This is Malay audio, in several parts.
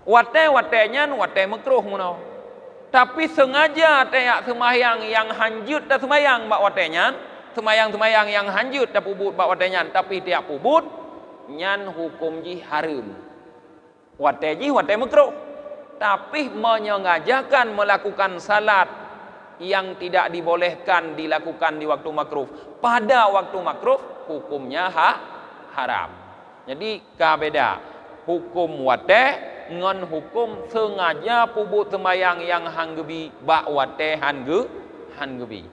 Wate makruh ngono. Tapi sengaja tayak semayang yang hanjut dah semayang bak watenya, semayang yang hanjut dah pubut bak watenya, tapi tiap pubut nyan hukum ji haram. Wate makruh. Tapi menyengajakan melakukan salat yang tidak dibolehkan dilakukan di waktu makruh pada waktu makruh, hukumnya haram. Jadi beda hukum wate ngan hukum sengaja pubut sembayang yang hanggebi bak wate hanggebi.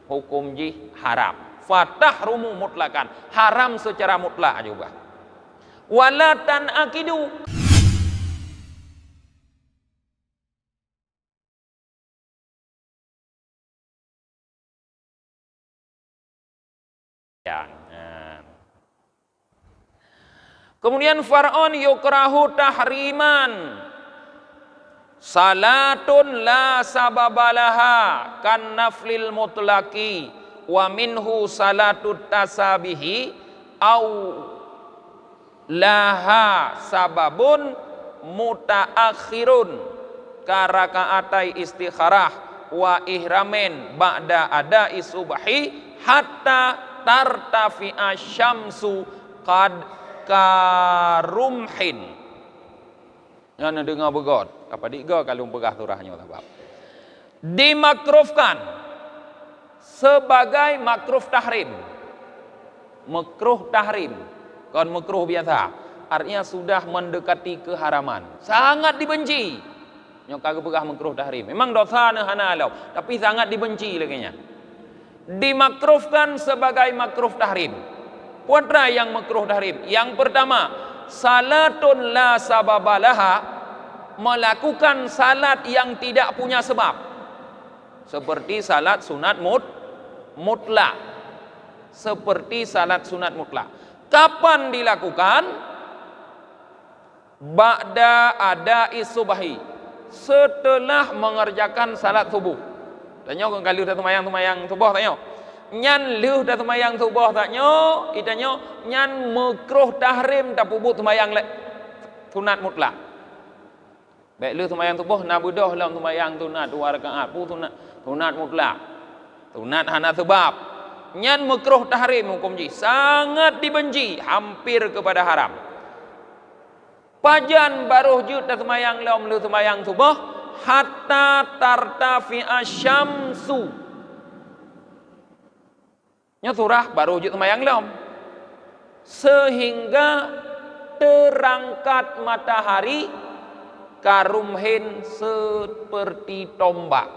Hukum ji haram. Fatah rumu mutlakan, haram secara mutlak juga. Walatan akidu. Kemudian far'on yukrahu tahriman salatun la sababalaha kan naflil mutlaki wa minhu salatut tasabihi au laha sababun mutaakhirun karakaatai istikharah wa ihramin ba'da adai subhi hatta tartafi'a syamsu qad karumhin. Yang dengar begot apa diga kalau pegah turahnya sebab dimakruhkan sebagai makruh tahrim. Makruh tahrim kan makruh biasa, artinya sudah mendekati keharaman, sangat dibenci. Nyo kagak pegah makruh tahrim, memang dosa hana alau, tapi sangat dibenci lagi nya. Dimakruhkan sebagai makruh tahrim. Putra yang makruh tahrim. Yang pertama, salatun la sababalaha, melakukan salat yang tidak punya sebab. Seperti salat sunat mutlak. Seperti salat sunat mutlak. Kapan dilakukan? Ba'da adai subhi, setelah mengerjakan salat subuh. Tanya kalau dah semayang subuh tanya. Nyan liuh dah semayang subuh taknya, itanya nyan makruh tahrim tak pubut semayang sunat mutlak. Baik liuh semayang subuh nabudah dalam semayang sunat 2 rakaat pu sunat mutlak. Sunat hana sebab. Nyan makruh tahrim hukum ji, sangat dibenci, hampir kepada haram. Pajan baruh jud dah semayang lam liuh semayang subuh hatta tartafi'a syamsu. Nya surah baru wujud semayang lam sehingga terangkat matahari karumhin seperti tombak.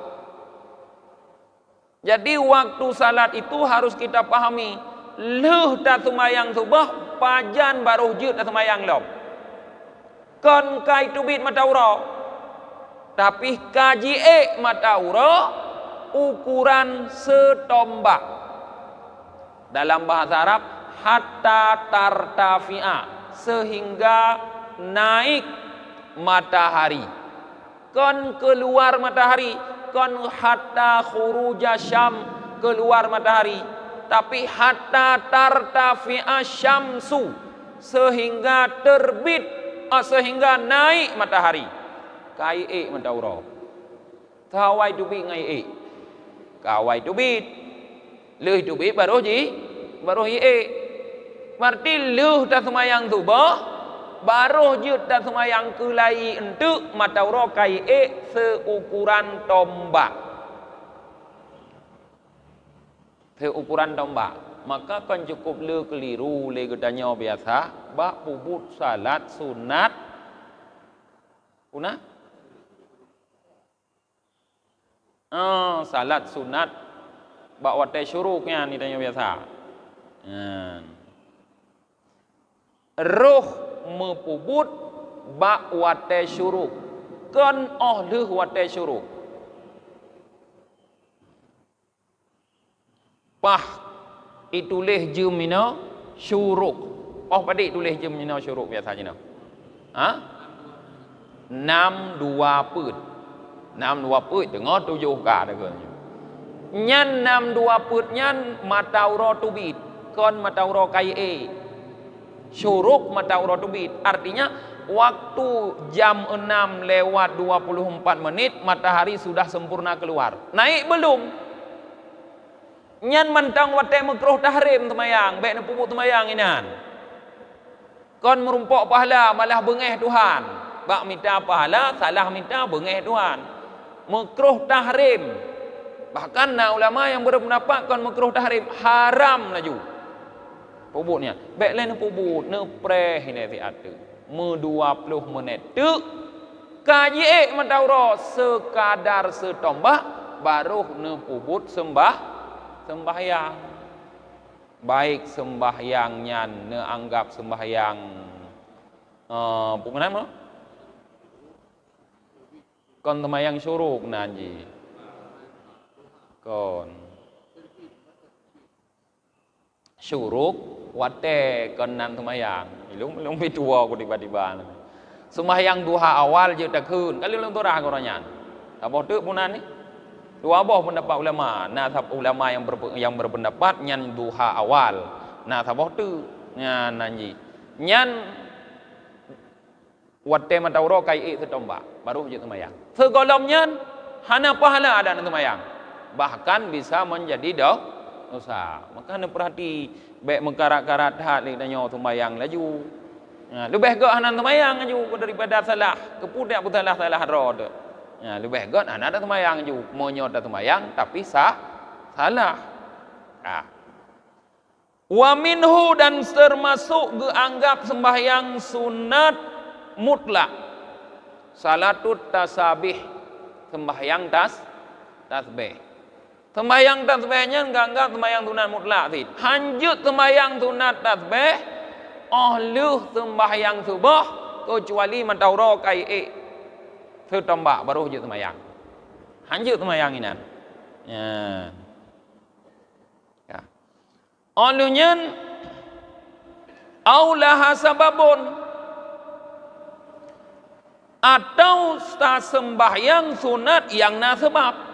Jadi waktu salat itu harus kita pahami, leuh dah semayang subuh pajan baru wujud dah semayang lam. Kon kai tubit mataura, tapi kaji mataura ukuran setombak. Dalam bahasa Arab, hatta tartafi'a, sehingga naik matahari. Kon keluar matahari, kon hatta khuruja syam, keluar matahari. Tapi hatta tartafi'a syamsu, sehingga terbit, sehingga naik matahari. Kai mataura. Kawai tubit ngai kawai tubit. Leuh tubit baru berarti leuh dah semayang subuh baru jud dah semayang kelai untuk mataura kai seukuran tombak. Seukuran tombak. Maka kan cukup leuh keliru le gedanya biasa bak pubut salat sunat salat sunat bak wate syuruknya ni tanya biasa. Roh mepubut bak wate syuruk. Kan leuh wate syuruk. Pah itulih jemina syuruk. Padik tulis jemina syuruk biasanya. 6 2 put. 6 2 put tengah 7 ka dah. Nyan 6 2 put nyan mataura tubit kon mataura kai syuruk mataura tubit, artinya waktu jam 6:24 matahari sudah sempurna keluar. Naik belum? Nyan mentang wate makruh tahrim temayang, baik nak pupuk temayang inan. Kon merumpok pahala malah bengeh Tuhan. Bak minta pahala, salah minta bengeh Tuhan. Makruh tahrim. Bahkan ulama yang berpendapat kon makruh tahrim haram laju. Pupuknya. Baik lain pupuk, ne preh ini ti ada. 20 menit. Tu kaji mentauro sekadar setombak baru ne puput sembahyang. Baik sembahyangnya ne anggap sembahyang pukunan mana? Kon sembahyang syuruk nanji. Kon syuruk wate kon nan sembahyang. Belum tua aku tiba-tiba. Sembahyang duha awal je tak kun. Kali belum turah koranya. Tak bodoh punan ni. Dua boh pendapat ulama. Nah, ulama yang berpendapat nyan duha awal. Nah, tak bodoh nyan nanji. Nyan wate matauro kai setombak baru je sembahyang. Segolong nyan hana pahala ada nan sembahyang. Bahkan bisa menjadi dosa. Maka anda perhati baik mengkarat-karat hak ni danyo sembahyang laju. Lebih gak hanan sembahyang laju daripada salah. Kepudak pun salah rod. Lebih gak hanan ada sembahyang laju. Monyo ada sembahyang tapi salah. Wa minhu dan termasuk dianggap sembahyang sunat mutlak. Salatut tasabih. Sembahyang tasbih. Sembahyang tasbihnya enggak anggap sembahyang sunat mutlak sih. Hanjut sembahyang sunat tasbih, luh sembahyang subuh kecuali mentauro kai setombak baru hujud sembahyang. Hanjut sembahyang ini. Ya. Luhnya aulaha sababun atau sembahyang sunat yang na sebab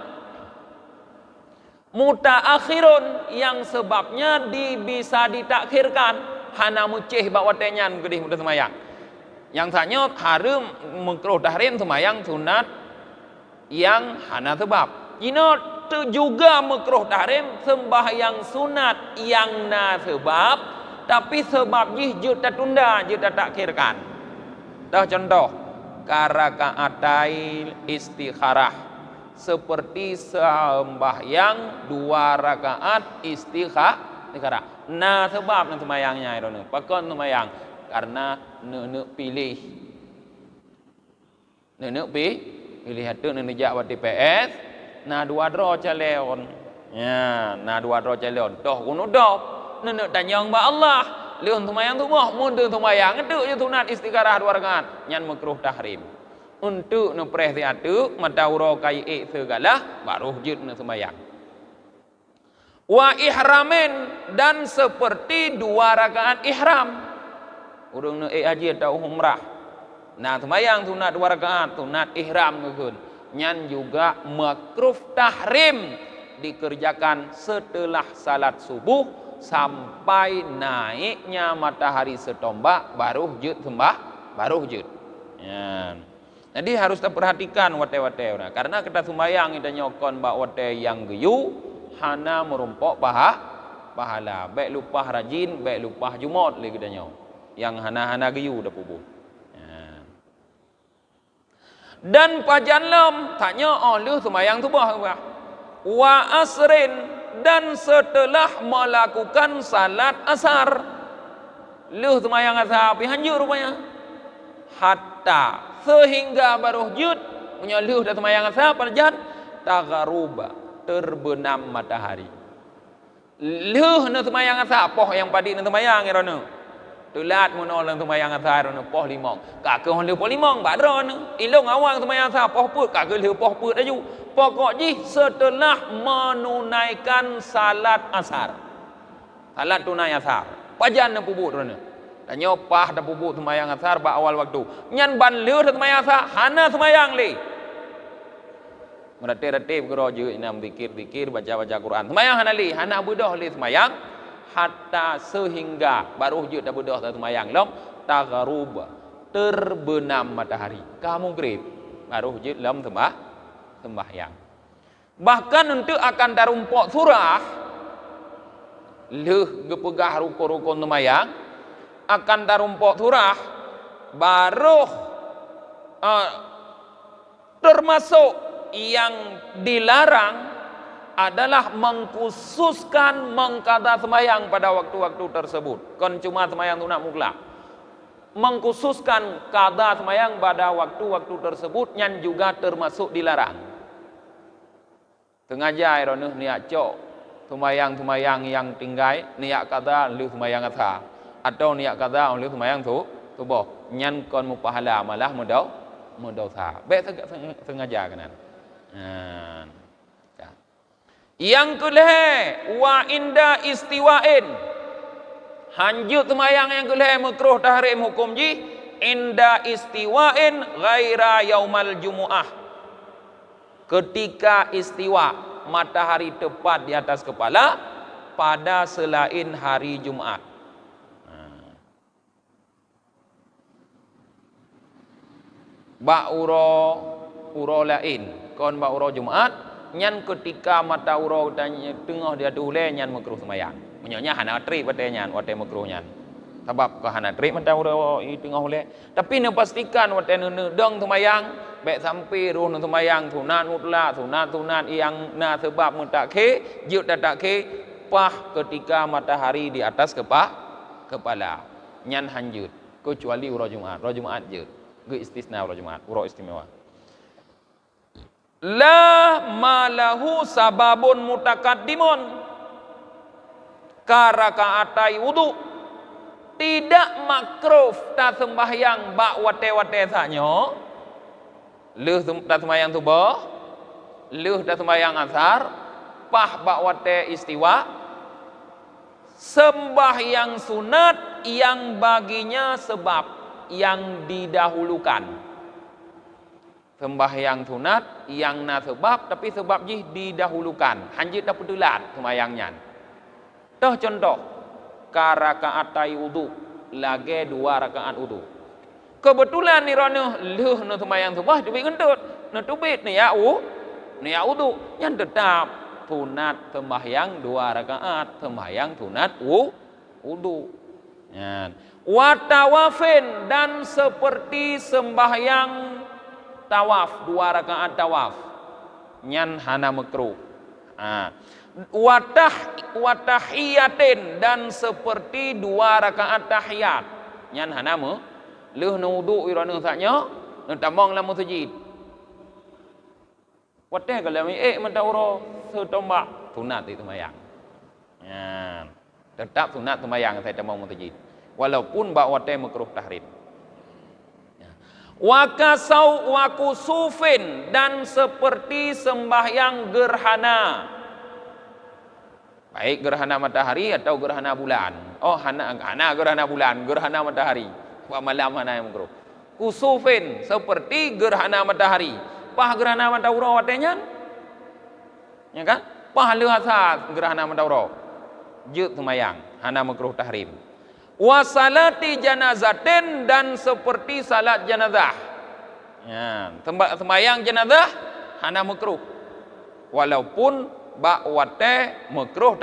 mutaakhirun yang sebabnya bisa ditakhirkan hana mucih bawa tenyan gedih muda semayang yang tanya harum makruh tahrim semayang sunat yang hana sebab ino juga makruh tahrim sembahyang sunat yang na sebab tapi sebab jih tak tunda je tak takhirkan. Dah contoh karakaatai istikharah seperti sembahyang 2 rakaat istikharah. Nah sebab nak sembahyangnya itu nih. Pakon sembahyang karena nak pilih. Nak pilih itu nak jak buat TPS. Nah 2 draw calon. Ya, nah 2 draw calon. Doh kuno doh. Nak tanya mbak Allah. Leun sembahyang tu boh, mundur sembahyang itu je sunat istikharah 2 rakaat. Nyan makruh tahrim. Untuk nupreh tiatu matauro kai segala baru hujud na sembahyang. Wa ihramin dan seperti 2 rakaat ihram. Urang na haji atau umrah. Nah sembahyang sunat 2 rakaat sunat ihram ngeun. Nyan juga makruh tahrim dikerjakan setelah salat subuh sampai naiknya matahari setombak baru hujud baru hujud. Ya. Jadi harus terperhatikan wate-wate. Karena kita sembahyang kita nyokon bak wate yang geyu hana merumpok pahala. Baik lupa rajin, baik lupa Jumat lagi kita nyok. Yang hana geyu dah pubuh. Ya. Dan pajan lem tanya lu sembahyang tu bah. Wa asrin dan setelah melakukan salat asar. Lu sembahyang asar pi hanjur rupanya. Hatta sehingga baru hujud menyeluh dan sembahyang asar pada tagharuba terbenam matahari. Luh na sembahyang asar poh yang padi na sembahyang irona. Tulat mono lang sembahyang asar irona poh limong. Ka ke lu poh limong badro na. Ilong awang sembahyang asar poh put ka ke lu poh put aju. Pokok ji setelah menunaikan salat asar. Salat tunai asar. Pajan na pubut irona. Tanya pah dah pupuk sembahyang asar ba awal waktu. Nyan ban leu sembahyang asar hana sembahyang le. Meratib-ratib ke roju inam zikir baca-baca Quran. Sembahyang hana le, hana budoh le sembahyang hatta sehingga baru hujud dah budoh sembahyang lom tagharub terbenam matahari. Kamu grip baru je dalam sembahyang. Bahkan untuk akan darumpok surah leh gepegah rukun-rukun sembahyang akan darumpok surah baru termasuk yang dilarang adalah mengkhususkan mengqadha sembahyang pada waktu-waktu tersebut. Kan cuma sembahyang sunat mutlak. Mengkhususkan qadha sembahyang pada waktu-waktu tersebut yang juga termasuk dilarang. Sengaja ironuh niat cok sembahyang yang tinggal niat qadha lu sembahyang asar atau niat qadha lu sembahyang subuh nyan kon mu pahala malah mendosa. Baik sengaja kanan. Yang kelih wa inda istiwain. Hanjut sembahyang yang kelih makruh tahrim hukum ji inda istiwain ghaira yaumal jumu'ah. Ketika istiwa matahari tepat di atas kepala pada selain hari Jumat. Uro lain kon uro Jumat nyan ketika mata uro dan tengah dia dule nyan makruh sembahyang. Menyonya hana tri pada nyan wate makruh nyan. Sebab ke hana tri mata uro i tengah ule. Tapi ne pastikan wate ne dong sembahyang baik sampai ruh sembahyang sunat mutlak sunat yang na sebab mutakhe jut tatakhe pah ketika matahari di atas kepala nyan hanjut kecuali uro Jumat. Uro Jumat jut. Ge istisna uro Jumat, uro istimewa. La malahu sababun mutakaddimun karakaatai wudu. Tidak makruh ta sembahyang bak wate-wate sanyo. Leuh ta sembahyang subuh, leuh ta sembahyang asar, pah bak wate istiwa. Sembahyang sunat yang baginya sebab yang didahulukan. Sembahyang sunat yang na sebab tapi sebab jih didahulukan. Hanjit dah pedulat sembahyangnya. Toh contoh karakaatai wudu lagi 2 rakaat wudu. Kebetulan ni rono leuh no sembahyang subuh tubik ngentut, no tubik ni ya wudu yang tetap sunat sembahyang 2 rakaat, sembahyang sunat wudu. Ya. Wa tawafin dan seperti sembahyang tawaf 2 rakaat tawaf nyan hana makruh. Watahiyatin dan seperti 2 rakaat tahiyat nyan hana leuh nu wudu irana saknya nu tamong lamun sujud. Wateh kalau mata uro setombak sunat itu sembahyang. Ya, tetap sunat sembahyang saya tamong sujud. Walaupun bak wateh makruh tahrim. Wakasau wakusufin dan seperti sembahyang gerhana. Baik gerhana matahari atau gerhana bulan. Oh, hana gerhana bulan, gerhana matahari. Wa malam hana yang makruh. Kusufin seperti gerhana matahari. Pah gerhana matahari watenya. Ya kan? Pah leuasa gerhana matahari. Jeut sembahyang, hana makruh tahrim. Wasalati janazatin dan seperti salat jenazah. Ya, sembahyang jenazah hana makruh. Walaupun bak wate makruh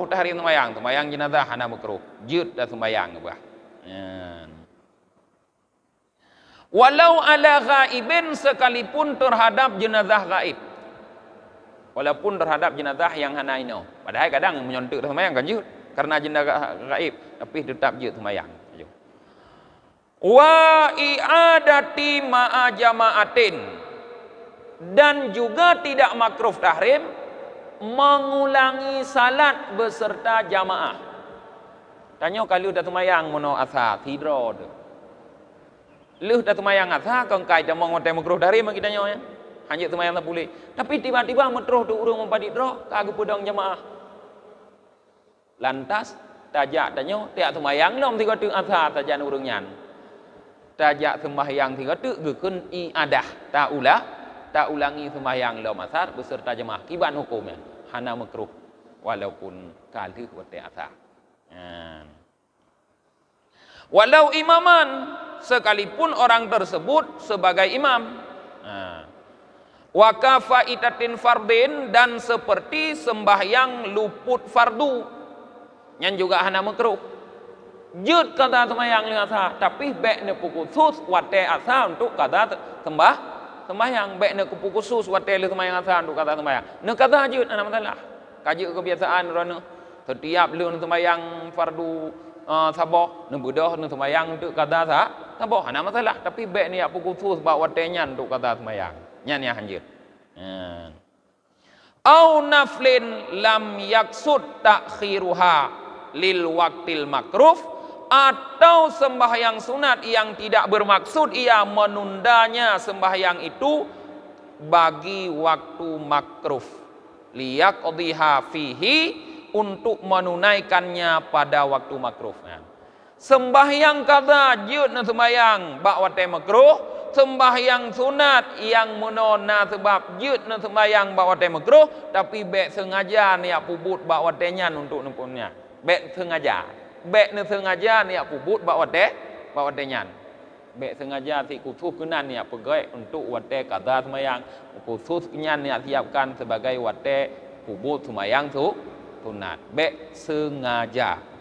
tahrim sembahyang jenazah hana makruh. Jut dah sembahyang apa. Ya. Walau ala ghaibin sekalipun terhadap jenazah gaib. Walaupun terhadap jenazah yang hana ino. Padahal kadang menyontek sembahyang kan jut. Karena jenazah gaib tapi tetap je sembahyang. Wa i'adati ma'a jama'atin dan juga tidak makruh tahrim mengulangi salat beserta jamaah. Tanya kalau dah sembahyang mono asar tidro tu. Leuh dah sembahyang asar kau kai dah mong hotel makruh tahrim kita tanya ya. Hanya sembahyang tak boleh. Tapi tiba-tiba makruh tu urang mempadit ro kagak pedang jamaah. Lantas tajak tanya tiak sembahyang nom tiga tu asar tajan urungnyan. Tajak sembahyang tiga tu gekun iadah tak ulangi sembahyang nom asar beserta jemaah. Kiban hukumnya hana makruh walaupun kali wate asar. Walau imaman, sekalipun orang tersebut sebagai imam. Wa kafaitatin fardin, dan seperti sembahyang luput fardu. Yang juga hana makruh. Jud kata sembahyang ling asa, tapi baik ne pukul khusus wate asa untuk kata sembahyang, baik ne pukul khusus wate le sembahyang asa untuk kata sembahyang. Ne kata jud ana masalah. Kaji kebiasaan rana setiap le sembahyang fardu sabah ne budah ne sembahyang untuk kata sabah ana masalah, tapi baik ne pukul khusus ba wate nyan untuk kata sembahyang. Nyan ya hanjir. Au naflin lam yaksud takhiruha lil waktil makruh, atau sembahyang sunat yang tidak bermaksud ia menundanya sembahyang itu bagi waktu makruh, liyaqdiha fihi, untuk menunaikannya pada waktu makruh. Sembahyang kada jud na sembahyang bak wate makruh, sembahyang sunat yang menona sebab jud na sembahyang bak wate makruh, tapi bek sengaja ni pubut bak wate nyan untuk nempunnya. Bek sengaja ni pubut bak wate nyan. Bek sengaja si khusus kenan ni pegai untuk wate kada sembahyang, khusus nyan ni siapkan sebagai wate pubut sembahyang tu sunat. Bek sengaja.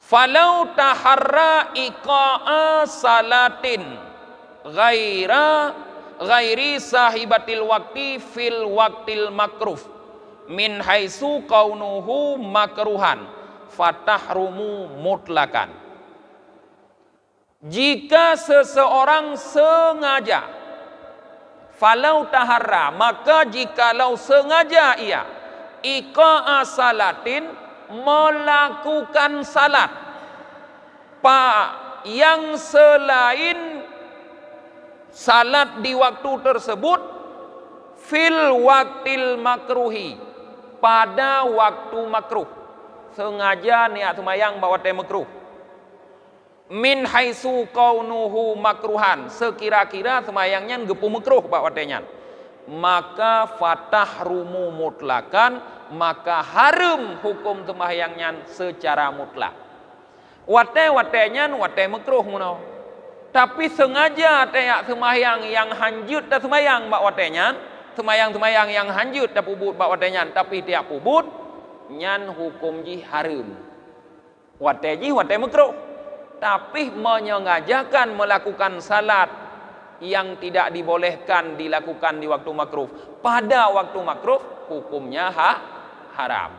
Falau taharra iqa'a salatin ghairi sahibatil waqti fil waqtil makruh min haitsu kaunuhu makruhan fatahrumu mutlakan. Jika seseorang sengaja, falau taharra, maka jikalau sengaja ia iqa'a salatin, melakukan salat yang selain salat di waktu tersebut, fil waktil makruhi, pada waktu makruh, sengaja niat sembahyang bawa te makruh, min haitsu kaunuhu makruhan, sekira-kira sembahyangnya gepu makruh bawa te nyan, maka fatahrumu mutlakan, maka haram hukum sembahyangnya secara mutlak. Wate-watenyan wate makruh muno, tapi sengaja teyak sembahyang yang hanjut dan sembahyang bak watenyan, sembahyang yang hanjut dan pubut bak watenyan, tapi tiap pubut nyan hukum ji haram. Wate ji wate makruh, tapi menyengajakan melakukan salat yang tidak dibolehkan dilakukan di waktu makruh pada waktu makruh, hukumnya haram.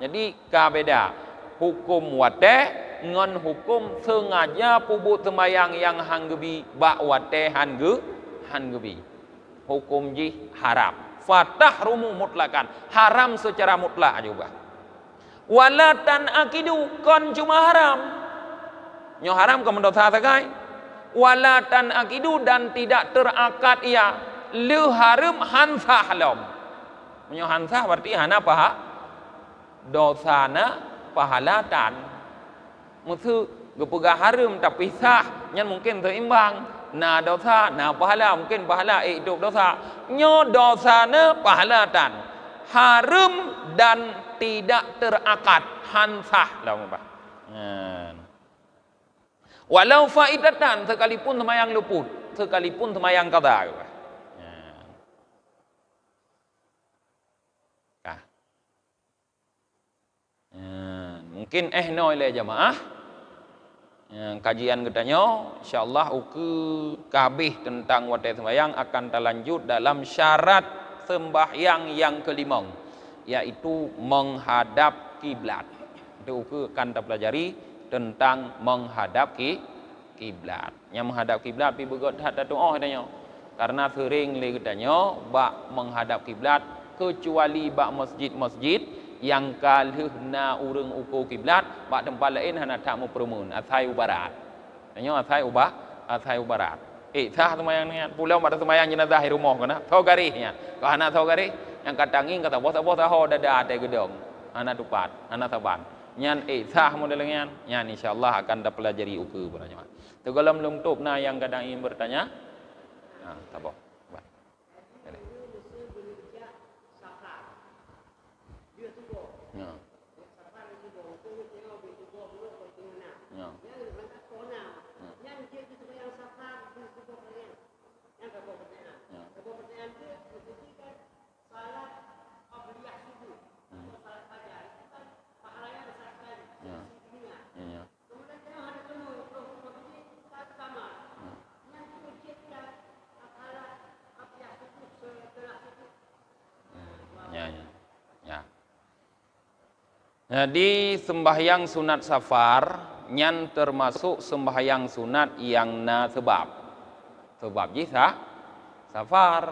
Jadi beda hukum wate ngan hukum sengaja pubut sembahyang yang hanggebi bak wate hanggebi, hukum ji haram. Fatahrumu mutlakan, haram secara mutlak juga. Walatan akidu, kon cuma haram nyo haram ke mendosa sagai. Walatan akidu, dan tidak terakad ia le haram hansah halam. Nyo hansah berarti hana dosana pahalatan. Musuh gepegah haram tapi sah nyan mungkin seimbang. Na dosa na pahala, mungkin pahala hidup dosa. Nyo dosana pahalatan. Haram dan tidak terakad, hansah lah mubah. Walau faidatan, sekalipun sembahyang luput, sekalipun sembahyang qada. Mungkin noi le jamaah. Kajian katanya insyaallah uku kabeh tentang wate sembahyang akan terlanjut dalam syarat sembahyang yang kelima, yaitu menghadap kiblat. Itu uku akan terpelajari tentang menghadap kiblat. Yang menghadap kiblat pi begot hada doa katanya. Karena sering le katanya bak menghadap kiblat, kecuali bak masjid-masjid yang kalhna urang ukur kiblat, bak tempat lain hana tak mau permun asai ubarat. Katanya asai ubarat. Sah sembahyang ni pulau pada sembahyang jenazah di rumah kana. Tau garihnya. Ko hana tau garih yang katanging kata bos-bos tahu dada ada gedong. Hana tupat, hana taban. Nyan sah modelnya nyan insyaallah akan dapelajari ukur banyak. Tegalam lungtup na yang kadang ingin bertanya. Nah, tabah. Jadi sembahyang sunat safar nyan termasuk sembahyang sunat yang na sebab. Sebab jisa safar.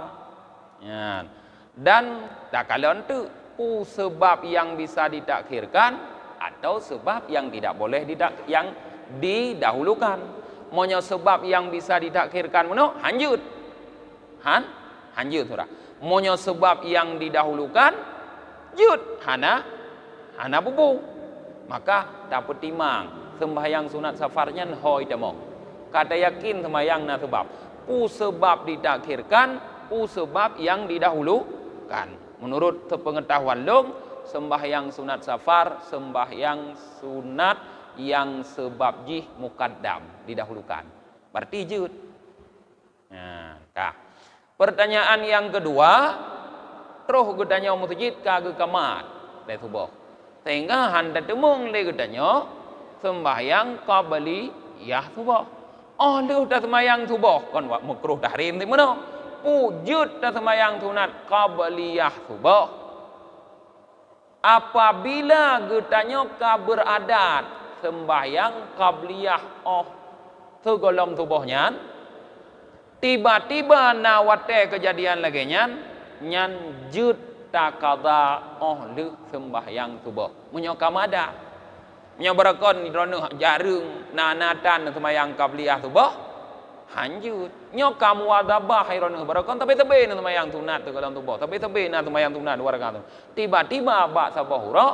Ya. Dan tak kalau itu sebab yang bisa ditakhirkan atau sebab yang tidak boleh yang didahulukan. Monya sebab yang bisa ditakhirkan meno hanjut. Hanjut surah. Monya sebab yang didahulukan jut hana bubu. Maka dapat timang sembahyang sunat safarnya hoi demong. Kata yakin sembahyang na sebab. Sebab ditakhirkan, sebab yang didahulukan. Menurut pengetahuan long, sembahyang sunat safar, sembahyang sunat yang sebab jih mukaddam didahulukan. Berarti jut. Nah, pertanyaan yang kedua, terus gedanya masjid kagak kamat dari subuh. Sehingga handa temung le gedanya sembahyang qabliyah subuh. Oh, lu dah sembahyang subuh kon wa makruh tahrim di mana? Wujud dah sembahyang sunat qabliyah subuh. Apabila gedanya beradat sembahyang qabliyah segolong subuhnya, tiba-tiba nawate kejadian lagi nyan jut takada lu sembahyang subuh munyo kamada munyo berakon rono jarung nanatan sembahyang qabliyah subuh hanjut nyo kamu adabah rono berakon tapi sembahyang sunat tu kalau subuh tapi sembahyang sunat dua rakaat tiba-tiba ba sabuhura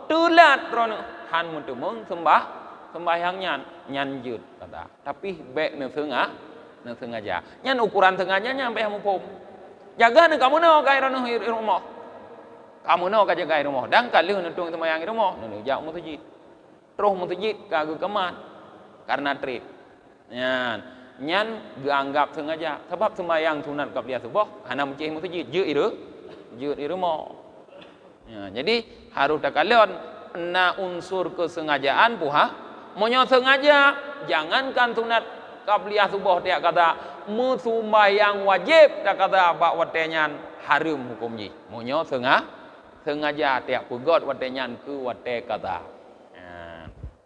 tulat rono han mutumung sembahyangnya nyanjut kata tapi bek sengaja nyan ukuran sengaja nyampe mupum jaga ni kamu no kai rono rumah kamu no ka jaga rumah dan kalau nutung sembahyang rumah nu jauh masjid terus masjid kagak kemat karena trip nyan dianggap sengaja sebab sembahyang sunat qabliyah subuh hana mencih masjid jut di rumah jadi harus takalon na unsur kesengajaan puha monyo sengaja jangankan sunat qabliyah subuh dia kata musumbayang wajib tak kata bak watenyan harum hukumnya monyo sengaja tiap pugot watenyan ke wate kata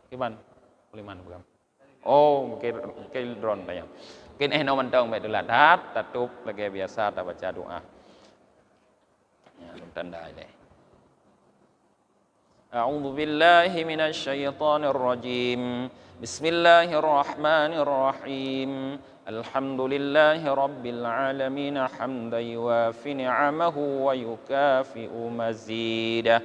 kiban kuliman bukan mungkin drone tanya mungkin no mentong betulat hat tatup lagi biasa tak baca doa tanda ini A'udzu billahi minasy syaithanir rajim Bismillahirrahmanirrahim Alhamdulillahi rabbil alamin hamdan yuwafi ni'amahu wa yukafi'u mazidah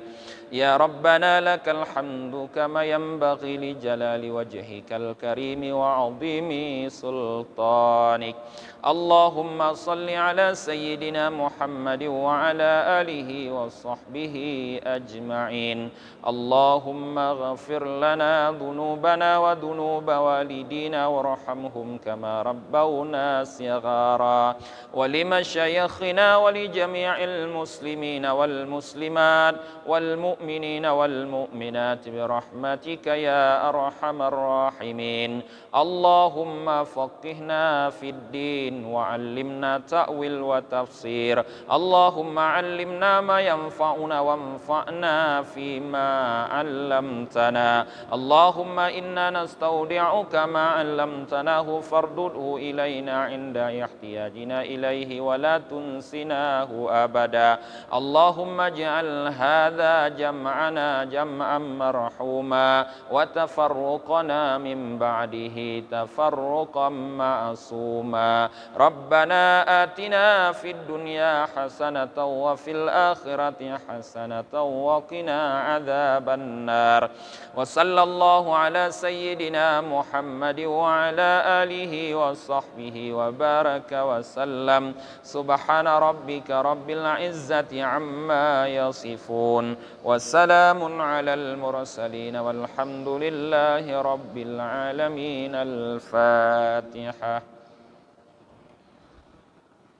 Ya Rabbana lakal hamdu kama yanbaghi li jalali wajhikal karimi wa 'azimi sultanik Allahumma salli ala sayyidina Muhammad wa ala alihi wa sahbihi ajma'in Allahumma ghafir lana dhunubana wa dhunuba walidina warhamhum kama rabbawna sighara wa limashayikhina wa li jami'il muslimina wal muslimat wal mu'minina wal mu'minat bi rahmatika ya arhamar rahimin Allahumma faqihna fid din wa 'allimna ta'wil wa tafsir Allahumma 'allimna ma yanfa'una wanfa'na fima 'allamtana Allahumma inna nastaudi'uka ma 'allamtanahu fardudhu ilayna 'inda ihtiyajina ilayhi wa la tunsinahu abada Allahumma ij'al hadha jam'ana jam'an marhuma wa tafarruqana min ba'dihi tafarruqan ma'suma Rabbana atina fid dunya hasanatan wa fil akhirati hasanatan wa qina adzaban nar wa sallallahu ala sayyidina سيدنا محمد وعلى آله وصحبه وبارك وسلم. سبحان ربك رب العزة عما يصفون والسلام على المرسلين والحمد لله رب العالمين. الفاتحة.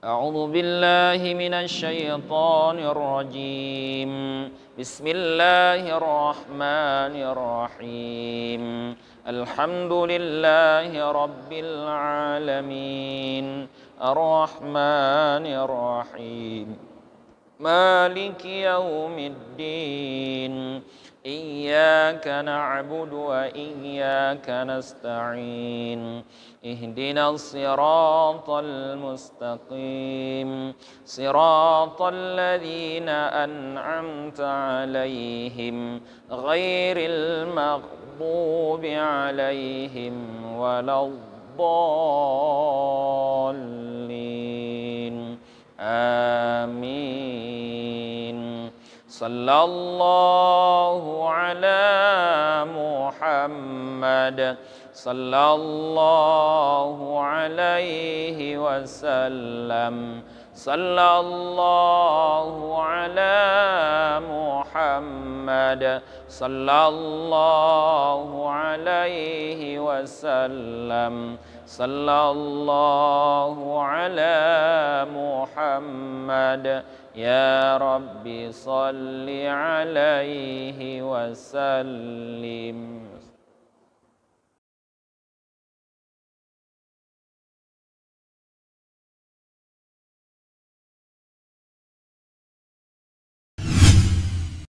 أعوذ بالله من الشيطان الرجيم. بسم الله الرحمن الرحيم. الحمد لله رب العالمين الرحمن الرحيم مالك يوم الدين. إياك نعبد وإياك نستعين. اهدنا الصراط المستقيم صراط الذين أنعمت عليهم غير المغضوب عليهم ولا الضالين. آمين. صلى الله على محمد صلى الله عليه وسلم. صلى الله على محمد صلى الله عليه وسلم. صلى الله على محمد يا رب صل عليه وسلم.